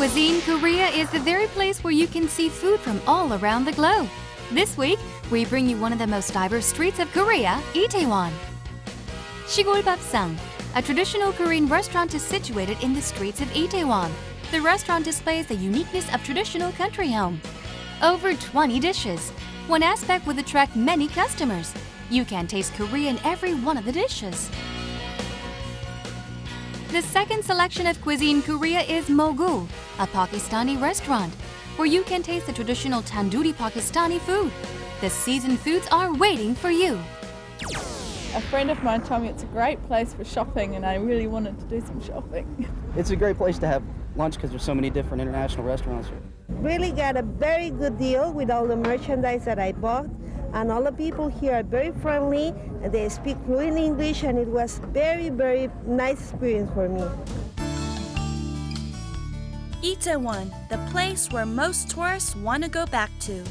Cuisine Korea is the very place where you can see food from all around the globe. This week, we bring you one of the most diverse streets of Korea, Itaewon. 시골밥상, a traditional Korean restaurant, is situated in the streets of Itaewon. The restaurant displays the uniqueness of traditional country home. Over 20 dishes. One aspect would attract many customers. You can taste Korea in every one of the dishes. The second selection of Cuisine Korea is Moghul, a Pakistani restaurant, where you can taste the traditional tandoori Pakistani food. The seasoned foods are waiting for you. A friend of mine told me it's a great place for shopping, and I really wanted to do some shopping. It's a great place to have lunch because there's so many different international restaurants. Really got a very good deal with all the merchandise that I bought, and all the people here are very friendly, and they speak fluent English, and it was very nice experience for me. Itaewon, the place where most tourists want to go back to.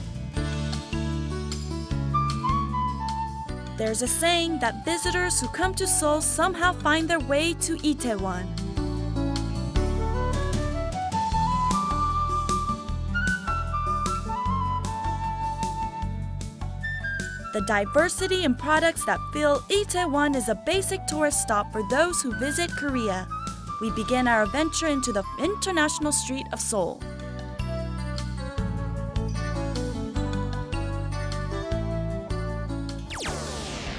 There's a saying that visitors who come to Seoul somehow find their way to Itaewon. The diversity in products that fill Itaewon is a basic tourist stop for those who visit Korea. We begin our adventure into the International Street of Seoul.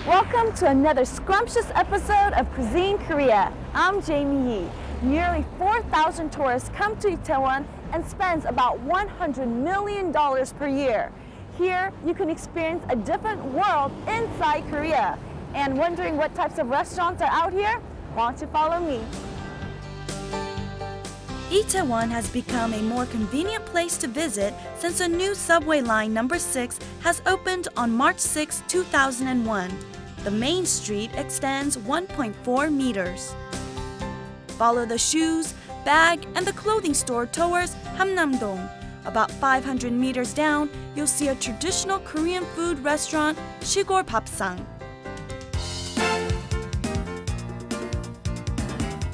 Welcome to another scrumptious episode of Cuisine Korea. I'm Jamie Yee. Nearly 4,000 tourists come to Itaewon and spends about $100 million per year. Here, you can experience a different world inside Korea. And wondering what types of restaurants are out here? Why don't you follow me? Itaewon has become a more convenient place to visit since a new subway line number 6 has opened on March 6, 2001. The main street extends 1.4 meters. Follow the shoes, bag, and the clothing store towards Hamnamdong. About 500 meters down, you'll see a traditional Korean food restaurant, 시골밥상.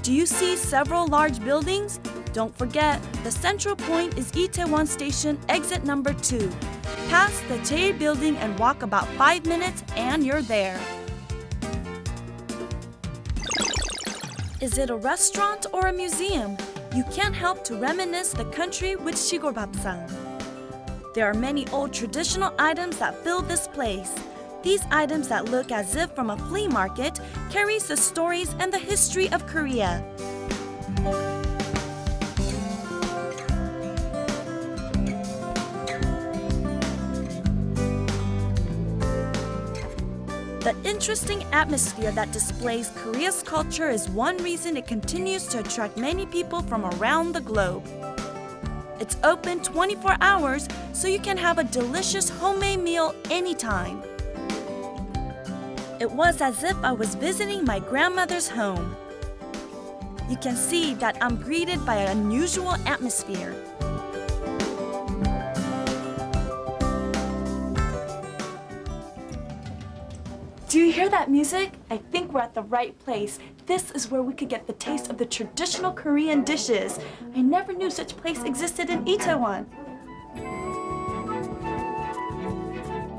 Do you see several large buildings? Don't forget, the central point is Itaewon Station exit number 2. Pass the Jail building and walk about 5 minutes and you're there. Is it a restaurant or a museum? You can't help to reminisce the country with 시골밥상. There are many old traditional items that fill this place. These items that look as if from a flea market carries the stories and the history of Korea. The interesting atmosphere that displays Korea's culture is one reason it continues to attract many people from around the globe. It's open 24 hours, so you can have a delicious homemade meal anytime. It was as if I was visiting my grandmother's home. You can see that I'm greeted by an unusual atmosphere. Do you hear that music? I think we're at the right place. This is where we could get the taste of the traditional Korean dishes. I never knew such a place existed in Itaewon.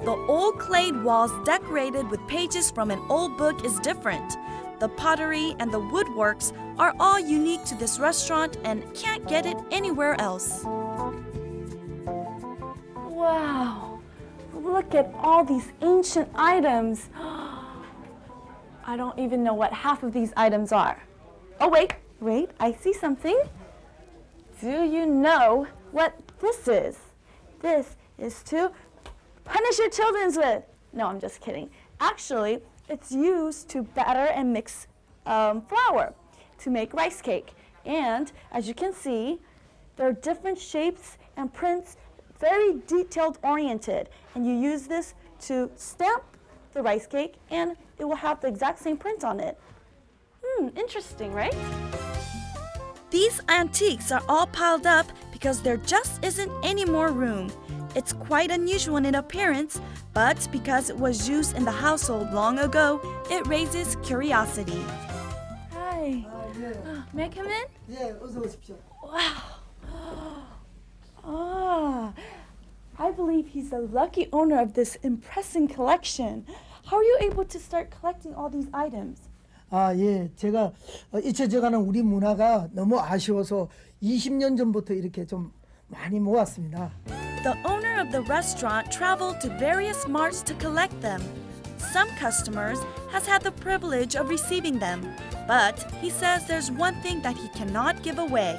The old clayed walls decorated with pages from an old book is different. The pottery and the woodworks are all unique to this restaurant and can't get it anywhere else. Wow, look at all these ancient items. I don't even know what half of these items are. Oh, wait, I see something. Do you know what this is? This is to punish your children with. No, I'm just kidding. Actually, it's used to batter and mix flour to make rice cake. And as you can see, there are different shapes and prints, very detailed oriented. And you use this to stamp the rice cake and it will have the exact same print on it. Interesting, right? These antiques are all piled up because there just isn't any more room. It's quite unusual in appearance, but because it was used in the household long ago, it raises curiosity. Hi. 네. May I come in? 예, 어서 오십시오. Wow. Ah, I believe he's the lucky owner of this impressive collection. How are you able to start collecting all these items? 아, 예. 제가 잊혀져가는 우리 문화가 너무 아쉬워서 20년 전부터 이렇게 좀 많이 모았습니다. The owner of the restaurant traveled to various marts to collect them. Some customers has had the privilege of receiving them, but he says there's one thing that he cannot give away.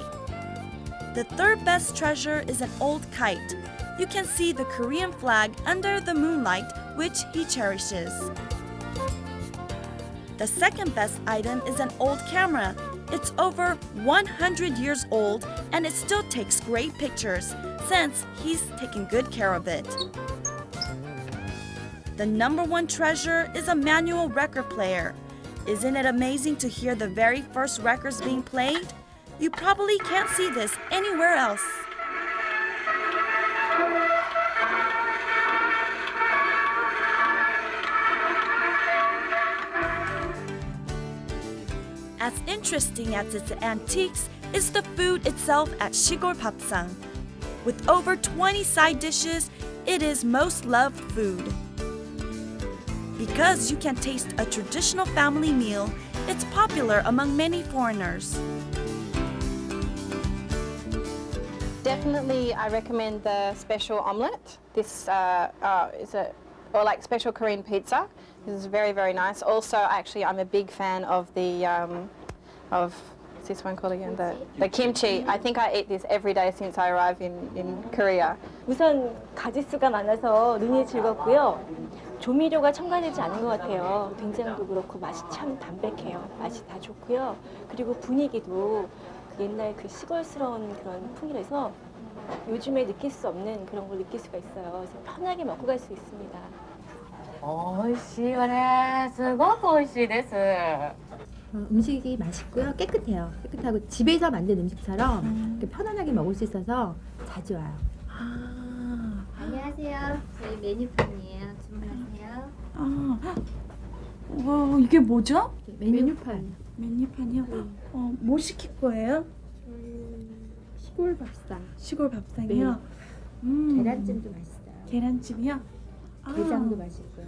The third best treasure is an old kite. You can see the Korean flag under the moonlight, which he cherishes. The second best item is an old camera. It's over 100 years old and it still takes great pictures since he's taken good care of it. The number one treasure is a manual record player. Isn't it amazing to hear the very first records being played? You probably can't see this anywhere else. As interesting as its antiques is the food itself at 시골밥상. With over 20 side dishes, it is most loved food. Because you can taste a traditional family meal, it's popular among many foreigners. Definitely, I recommend the special omelette. This or like special Korean pizza. This is very, very nice. Also, actually, I'm a big fan of the what's this one called again? The kimchi. I think I eat this every day since I arrived in Korea. 우선 가짓수가 많아서 눈이 즐겁고요. 조미료가 첨가되지 않은 것 같아요. 된장도 그렇고 맛이 참 담백해요. 맛이 다 좋고요. 그리고 분위기도 옛날 그 시골스러운 그런 풍이라서 요즘에 느낄 수 없는 그런 걸 느낄 수가 있어요. 그래서 편하게 먹고 갈 수 있습니다. 美味しいわね。すごく美味しいです。 음식이 맛있고요. 깨끗해요. 깨끗하고 집에서 만든 음식처럼 이렇게 편안하게 먹을 수 있어서 자주 와요. 안녕하세요. 저희 메뉴판이에요. 주문하세요. 와, 이게 뭐죠? 메뉴판. 메뉴판이요? 뭐 시킬 거예요? 시골밥상. 시골밥상이요? 계란찜도 맛있어요. 계란찜이요? 게장도 맛있고요.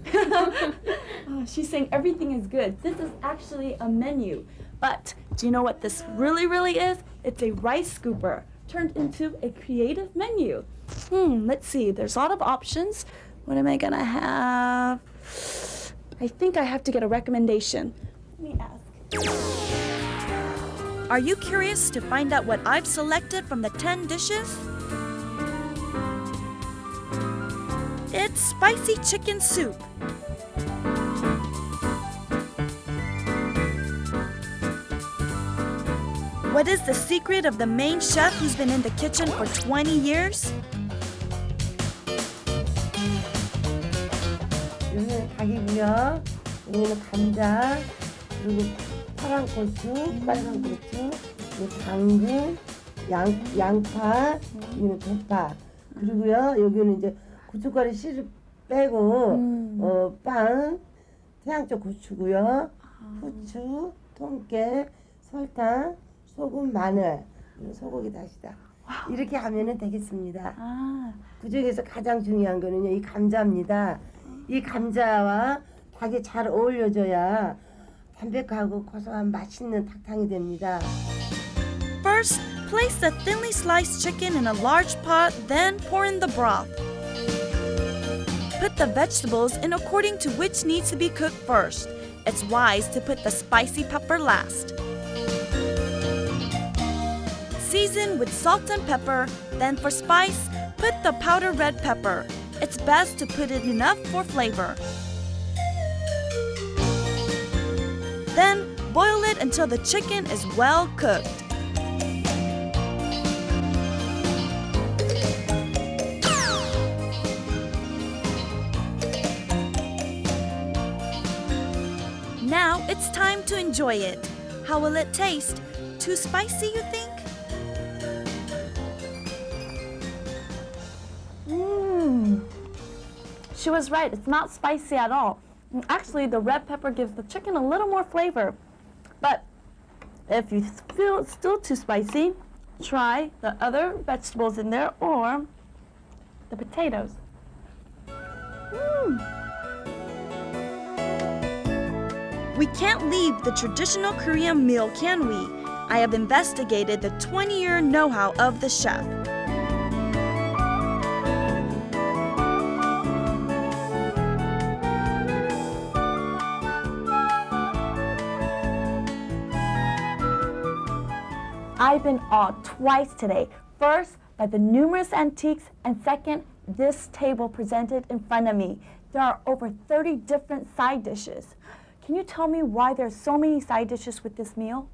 She's saying everything is good. This is actually a menu. But do you know what this really, really is? It's a rice scooper turned into a creative menu. Let's see. There's a lot of options. What am I gonna have? I think I have to get a recommendation. Let me ask. Are you curious to find out what I've selected from the 10 dishes? It's spicy chicken soup. What is the secret of the main chef who's been in the kitchen for 20 years? 여기는 닭이고요. 여기는 감자, 그리고 파란 고추, 빨간 고추, 당근, 양파, 여기는 대파. 그리고요, 여기는 이제 고춧가루 씨를 빼고 빵, 태양적 고추고요. 후추, 통깨, 설탕, 소금, 마늘, 소고기 다시다. 이렇게 하면은 되겠습니다. 그중에서 가장 중요한 거는요, 이 감자입니다. 이 감자와 닭이 잘 어울려져야 담백하고 고소한 맛있는 닭탕이 됩니다. First, place the thinly sliced chicken in a large pot, then pour in the broth. Put the vegetables in according to which needs to be cooked first. It's wise to put the spicy pepper last. Season with salt and pepper, then for spice, put the powdered red pepper. It's best to put it enough for flavor. Then boil it until the chicken is well cooked. Now it's time to enjoy it. How will it taste? Too spicy, you think? She was right. It's not spicy at all. Actually, the red pepper gives the chicken a little more flavor. But if you feel it's still too spicy, try the other vegetables in there or the potatoes. We can't leave the traditional Korean meal, can we? I have investigated the 20-year know-how of the chef. I've been awed twice today. First, by the numerous antiques, and second, this table presented in front of me. There are over 30 different side dishes. Can you tell me why there's so many side dishes with this meal?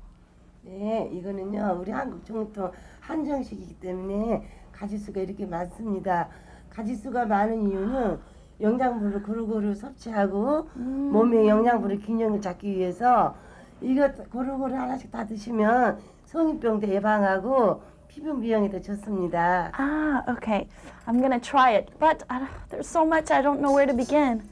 네, 이거는요, 우리 한국 정통 한정식이기 때문에 가짓수가 이렇게 많습니다. 가짓수가 많은 이유는 영양분을 고루고루 섭취하고 몸의 영양분의 균형을 잡기 위해서 이거 고루고루 하나씩 다 드시면 성인병도 예방하고 피부 미용에도 좋습니다. Ah, okay. I'm gonna try it, but there's so much I don't know where to begin.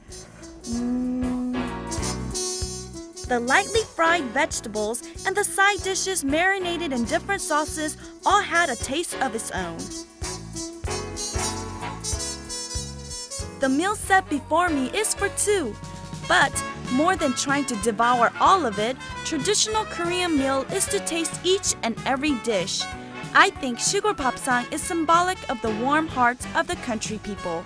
The lightly fried vegetables and the side dishes marinated in different sauces all had a taste of its own. The meal set before me is for two, but more than trying to devour all of it, traditional Korean meal is to taste each and every dish. I think 시골밥상 is symbolic of the warm hearts of the country people.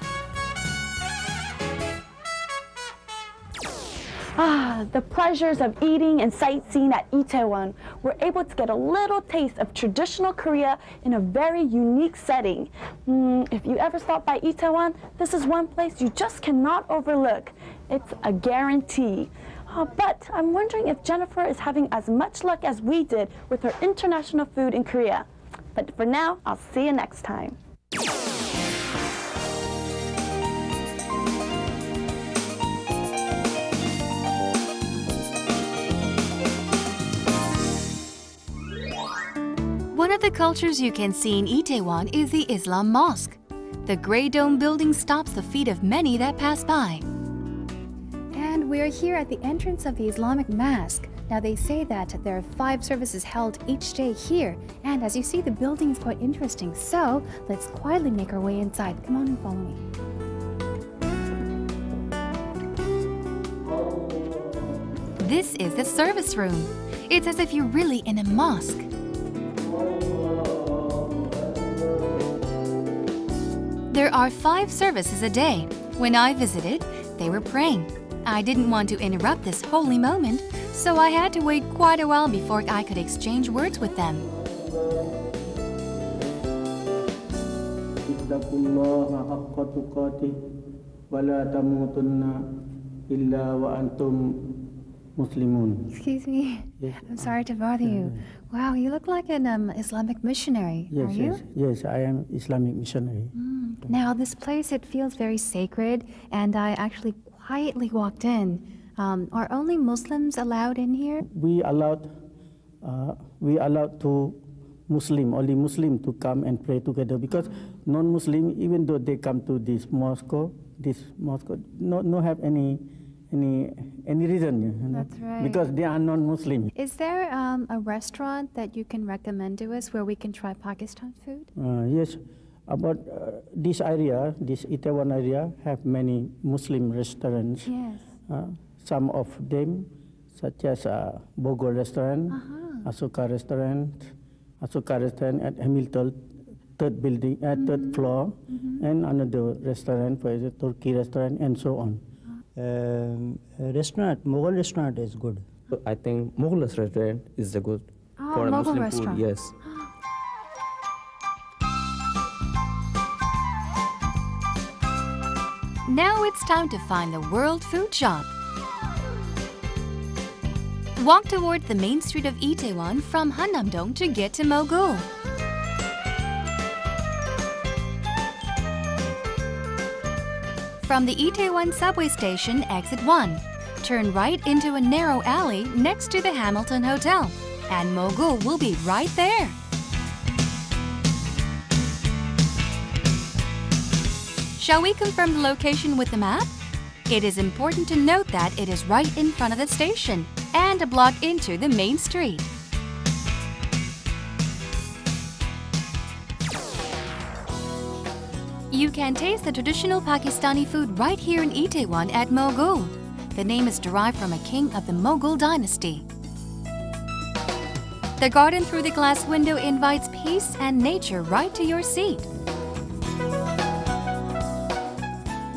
The pleasures of eating and sightseeing at Itaewon. We're able to get a little taste of traditional Korea in a very unique setting. If you ever stop by Itaewon, this is one place you just cannot overlook. It's a guarantee. But I'm wondering if Jennifer is having as much luck as we did with her international food in Korea. But for now, I'll see you next time. One of the cultures you can see in Itaewon is the Islam Mosque. The gray dome building stops the feet of many that pass by. And we're here at the entrance of the Islamic Mosque. Now they say that there are 5 services held each day here, and as you see, the building is quite interesting. So let's quietly make our way inside. Come on and follow me. This is the service room. It's as if you're really in a mosque. There are 5 services a day. When I visited, they were praying. I didn't want to interrupt this holy moment, so I had to wait quite a while before I could exchange words with them. Excuse me. Yes. I'm sorry to bother you. Wow, you look like an Islamic missionary. Yes, Are you? yes, I am Islamic missionary. Now, this place, it feels very sacred, and I actually quietly walked in. Are only Muslims allowed in here? We allowed to only Muslim to come and pray together, because non-Muslim, even though they come to this mosque, no have any reason. You know? That's right. Because they are non-Muslim. Is there a restaurant that you can recommend to us where we can try Pakistan food? Yes, about this area, this Itaewon area, have many Muslim restaurants. Yes. Some of them, such as Moghul restaurant, Asuka restaurant at Hamilton, third floor, and another restaurant for the Turkey restaurant, and so on. Moghul restaurant is good. I think Moghul restaurant is the good for a Moghul Muslim restaurant. food. Yes. Now it's time to find the World Food Shop. Walk toward the main street of Itaewon from Hannam-dong to get to Moghul. From the Itaewon subway station, exit 1, turn right into a narrow alley next to the Hamilton Hotel, and Moghul will be right there. Shall we confirm the location with the map? It is important to note that it is right in front of the station and a block into the main street. You can taste the traditional Pakistani food right here in Itaewon at Moghul. The name is derived from a king of the Mughal dynasty. The garden through the glass window invites peace and nature right to your seat.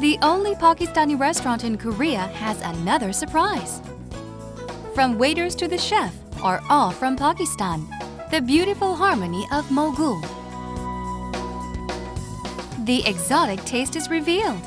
The only Pakistani restaurant in Korea has another surprise. From waiters to the chef are all from Pakistan, the beautiful harmony of Moghul. The exotic taste is revealed.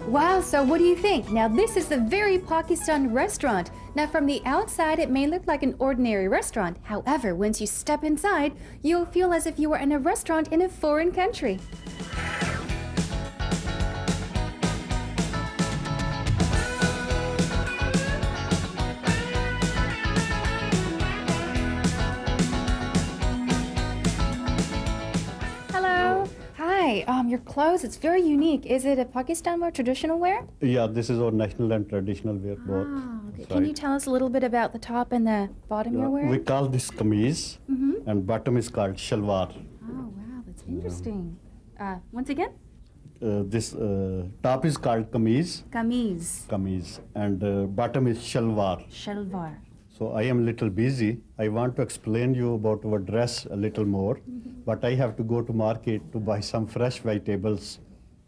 Wow, so what do you think? Now this is the very Pakistan restaurant. Now from the outside it may look like an ordinary restaurant. However, once you step inside, you'll feel as if you were in a restaurant in a foreign country. Your clothes, it's very unique. Is it a Pakistan wear, traditional wear? Yeah, this is our national and traditional wear both. Okay. Can you tell us a little bit about the top and the bottom you're wearing? We call this kameez and bottom is called shalwar. Oh, wow, that's interesting. Once again? This top is called kameez. Kameez. Kameez. And bottom is shalwar. Shalwar. So I am a little busy. I want to explain you about our dress a little more, but I have to go to market to buy some fresh vegetables.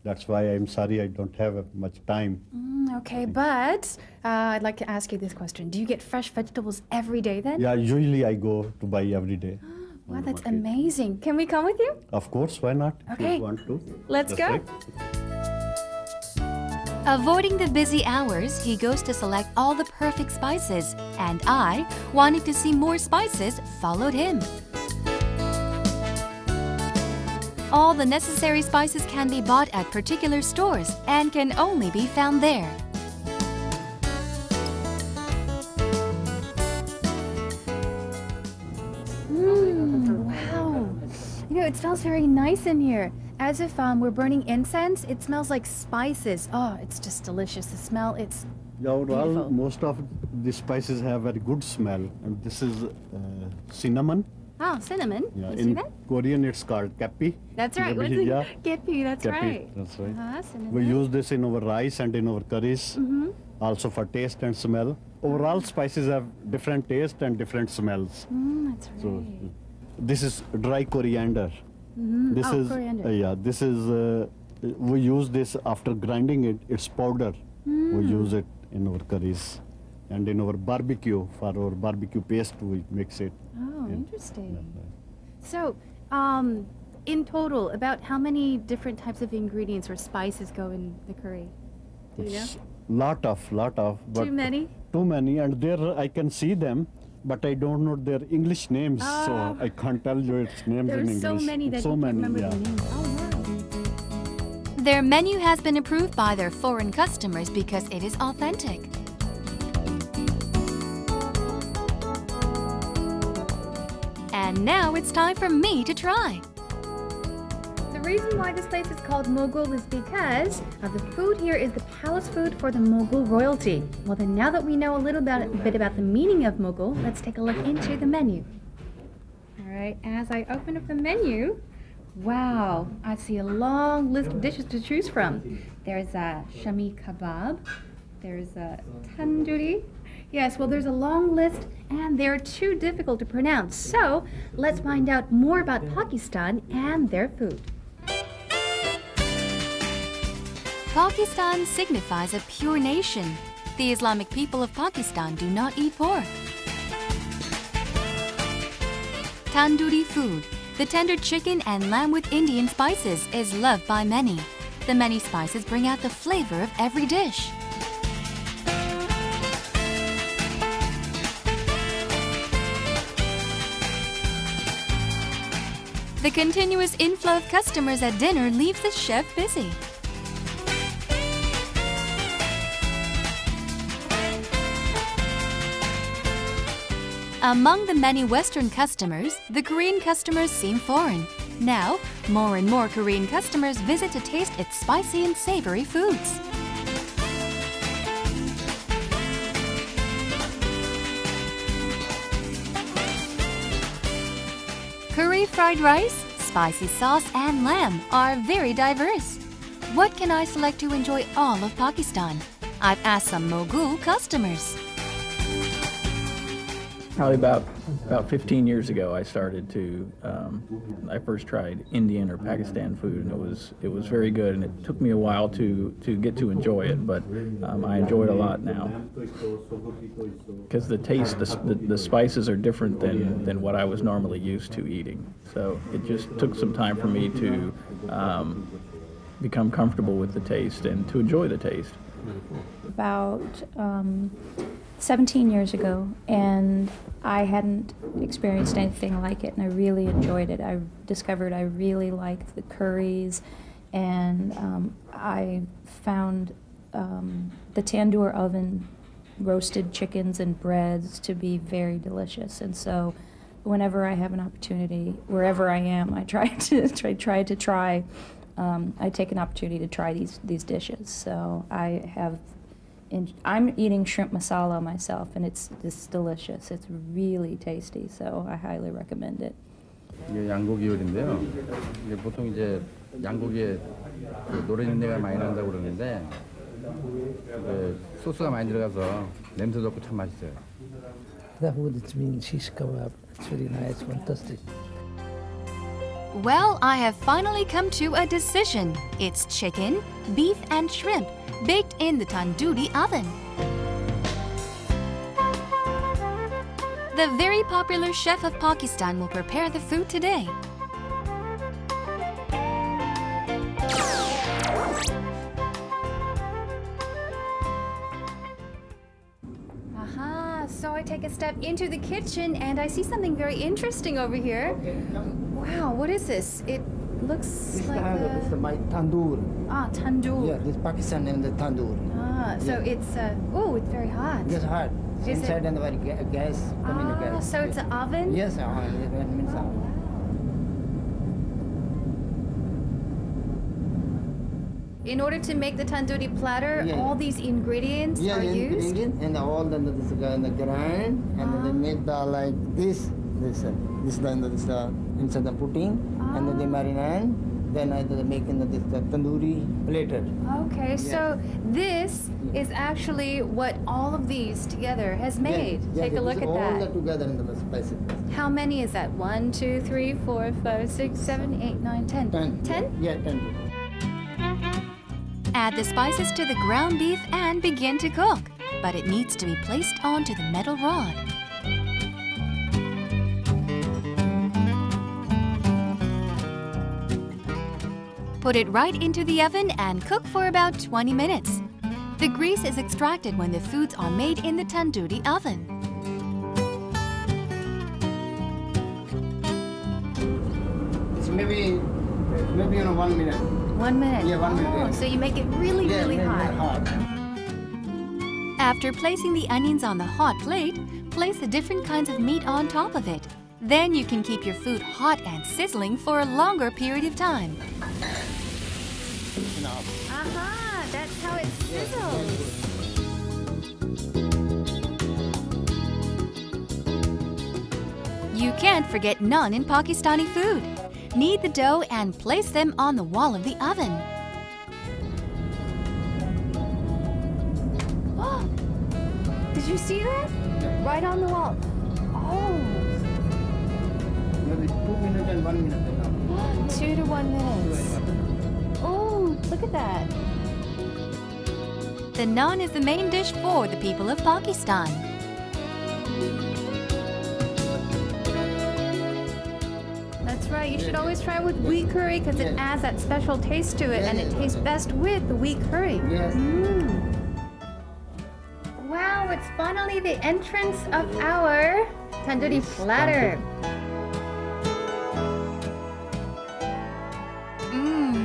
That's why I'm sorry I don't have much time. Okay, but I'd like to ask you this question. Do you get fresh vegetables every day then? Yeah, usually I go to buy every day. Wow, that's amazing. Can we come with you? Of course, why not? Okay. If you want to. Let's go. Right. Avoiding the busy hours, he goes to select all the perfect spices, and I, wanting to see more spices, followed him. All the necessary spices can be bought at particular stores and can only be found there. Wow. You know, it smells very nice in here. As if we're burning incense. It smells like spices. Oh, it's just delicious. The smell, it's beautiful. Most of the spices have very good smell. And this is cinnamon. Oh, cinnamon. Yeah, Let's in see that. Korean it's called kepi. That's right. What's it? Yeah. Kepi, that's Kepi, right. that's right. Cinnamon. We use this in our rice and in our curries. Also for taste and smell. Overall, spices have different taste and different smells. That's right. So, this is dry coriander. This is coriander. This is we use this after grinding it. It's powder. We use it in our curries and in our barbecue. For our barbecue paste, we mix it. Oh, interesting. So, in total, about how many different types of ingredients or spices go in the curry? Do you know? Lot of. But Too many? Too many, and there I can see them. But I don't know their English names, so I can't tell you its names in English. There's so many that you can't remember the names. Oh, wow. Their menu has been approved by their foreign customers because it is authentic. And now it's time for me to try. The reason why this place is called Moghul is because the food here is the palace food for the Mughal royalty. Well then, now that we know a little bit about the meaning of Mughal, let's take a look into the menu. Alright, as I open up the menu, wow, I see a long list of dishes to choose from. There's a shami kebab, there's a tandoori. Yes, well there's a long list and they're too difficult to pronounce. So let's find out more about Pakistan and their food. Pakistan signifies a pure nation. The Islamic people of Pakistan do not eat pork. Tandoori food, the tender chicken and lamb with Indian spices, is loved by many. The many spices bring out the flavor of every dish. The continuous inflow of customers at dinner leaves the chef busy. Among the many Western customers, the Korean customers seem foreign. Now, more and more Korean customers visit to taste its spicy and savory foods. Curry fried rice, spicy sauce, and lamb are very diverse. What can I select to enjoy all of Pakistan? I've asked some Moghul customers. Probably about 15 years ago, I started to. I first tried Indian or Pakistan food, and it was very good. And it took me a while to get to enjoy it, but I enjoy it a lot now because the taste, the spices are different than what I was normally used to eating. So it just took some time for me to become comfortable with the taste and to enjoy the taste. About 17 years ago, and I hadn't experienced anything like it, and I really enjoyed it. I discovered I really liked the curries, and I found the tandoor oven roasted chickens and breads to be very delicious. And so whenever I have an opportunity, wherever I am, I try to try. I take an opportunity to try these dishes. So I'm eating shrimp masala myself, and it's delicious. It's really tasty, so I highly recommend it. 이게 양고기 요리인데요. 이게 보통 이제 양고기에 그 노른내가 많이 난다고 그러는데 소스가 많이 들어가서 냄새도 없고 참 맛있어요. That would mean shish kebab. It's very nice, fantastic. Well, I have finally come to a decision. It's chicken, beef, and shrimp baked in the tandoori oven. The very popular chef of Pakistan will prepare the food today. Aha, so I take a step into the kitchen and I see something very interesting over here. Wow, what is this? It looks like This is my tandoor. Ah, tandoor. Yeah, this Pakistan name the tandoor. Ah, so yeah. It's it's very hot. It's hot. Is Inside it? and the gas. Gas. So it's an oven? Yes, it means oven. In order to make the tandoori platter, all these ingredients are used? Ingredient, and all the grind, and then they make the like this inside the pudding, and then they marinate. Then they make this tandoori plated. Okay, so this is actually what all of these together has made. Take a look at that. All together in the spices. How many is that? 1, 2, 3, 4, 5, 6, 7, 8, 9, 10. 10? Yeah, 10. Add the spices to the ground beef and begin to cook. But it needs to be placed onto the metal rod. Put it right into the oven and cook for about 20 minutes. The grease is extracted when the foods are made in the tandoori oven. It's maybe 1 minute. 1 minute? Yeah, 1 minute. Oh, so you make it really, really hot. After placing the onions on the hot plate, place the different kinds of meat on top of it. Then you can keep your food hot and sizzling for a longer period of time. Aha, that's how it sizzles. You can't forget naan in Pakistani food. Knead the dough and place them on the wall of the oven. Did you see that? Right on the wall. Oh. Maybe 2 minutes and 1 minute. 2 to 1 minutes. Oh, look at that. The naan is the main dish for the people of Pakistan. That's right. You should always try it with wheat curry because it adds that special taste to it, and it tastes best with the wheat curry. Yes. Wow, it's finally the entrance of our tandoori platter.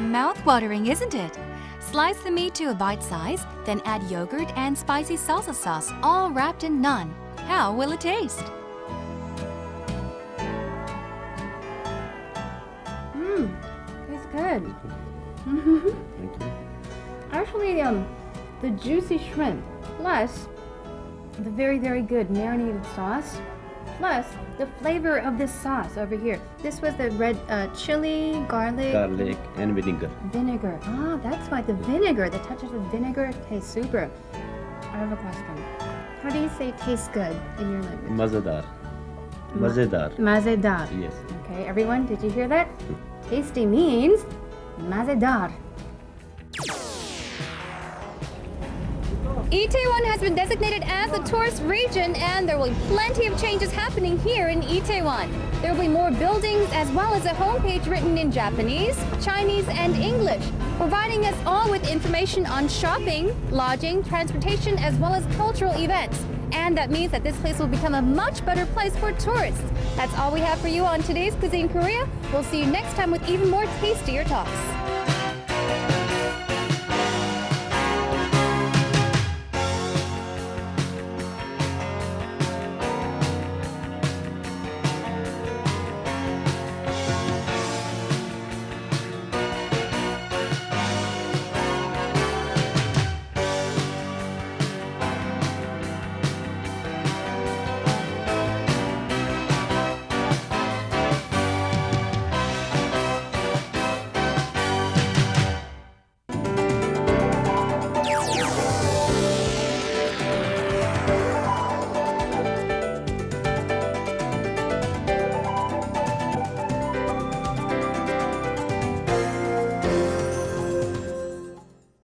Mouth-watering, isn't it? Slice the meat to a bite size, then add yogurt and spicy salsa sauce, all wrapped in naan. How will it taste? It's good. Actually, the juicy shrimp plus the very, very good marinated sauce plus the flavor of this sauce over here. This was the red chili, garlic and vinegar. Vinegar. Ah, that's why the vinegar, the touches of vinegar tastes super. I have a question. How do you say tastes good in your language? Mazedar. Mazedar. Mazedar. Yes. Okay, everyone, did you hear that? Tasty means mazedar. Itaewon has been designated as a tourist region, and there will be plenty of changes happening here in Itaewon. There will be more buildings as well as a homepage written in Japanese, Chinese, and English, providing us all with information on shopping, lodging, transportation, as well as cultural events. And that means that this place will become a much better place for tourists. That's all we have for you on today's Cuisine Korea. We'll see you next time with even more tastier talks.